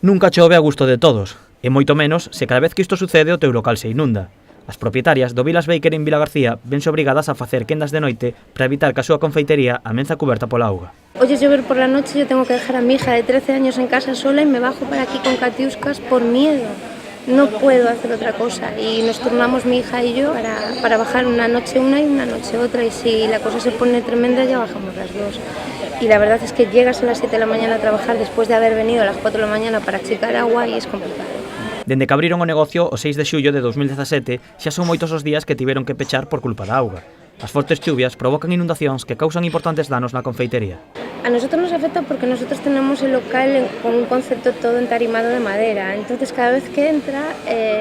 Nunca chove a gusto de todos, e moito menos se cada vez que isto sucede o teu local se inunda. As propietarias do Vilas Bakery en Vilagarcía vense obrigadas a facer quendas de noite para evitar que a súa confeitería amenza cuberta pola auga. Oyes llover por la noche, yo tengo que dejar a mi hija de 13 años en casa sola y me bajo para aquí con catiuscas por miedo. No puedo hacer otra cosa y nos turnamos mi hija y yo para bajar una noche una y una noche otra, y si la cosa se pone tremenda ya bajamos las dos. Y la verdad es que llegas a las 7 de la mañana a trabajar después de haber venido a las 4 de la mañana para achicar agua y es complicado. Dende que abriron o negocio o 6 de xullo de 2017 xa son moitos os días que tiveron que pechar por culpa da auga. As fortes chuvias provocan inundacións que causan importantes danos na confeitería. A nosotros nos afecta porque nosotros tenemos el local con un concepto todo entarimado de madera, entonces cada vez que entra,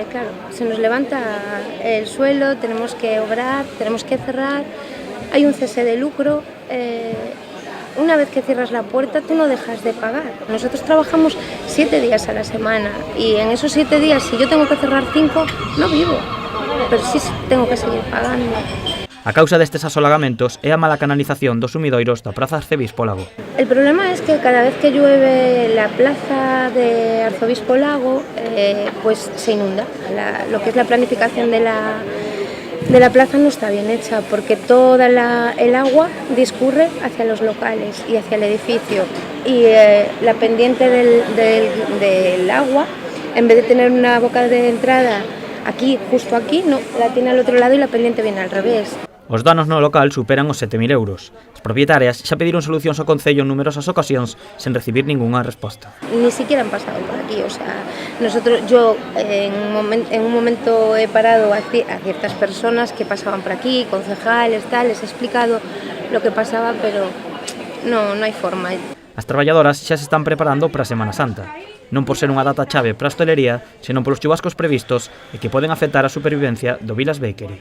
claro, se nos levanta el suelo, tenemos que obrar, tenemos que cerrar, hay un cese de lucro. Una vez que cierras la puerta, tú no dejas de pagar. Nosotros trabajamos 7 días a la semana y en esos 7 días, si yo tengo que cerrar 5, no vivo, pero sí tengo que seguir pagando. A causa destes asolagamentos é a mala canalización dos sumidoiros da Praza Arcebispo Lago. El problema es que cada vez que llueve la plaza de Arzobispo Lago, pues se inunda. Lo que es la planificación de la plaza no está bien hecha porque toda el agua discurre hacia los locales y hacia el edificio, y la pendiente del agua, en vez de tener una boca de entrada aquí, justo aquí, no, la tiene al otro lado y la pendiente viene al revés. Os danos no local superan os 7.000 euros. As propietarias xa pediron solucións ao Concello en numerosas ocasións sen recibir ningunha resposta. Ni siquiera han pasado por aquí, o sea, yo en un momento he parado a ciertas personas que pasaban por aquí, concejales, tal, les he explicado lo que pasaba, pero no hai forma. As traballadoras xa se están preparando para a Semana Santa, non por ser unha data chave para a hostelería, senón polos chubascos previstos e que poden afectar a supervivencia do Vilas Bakery.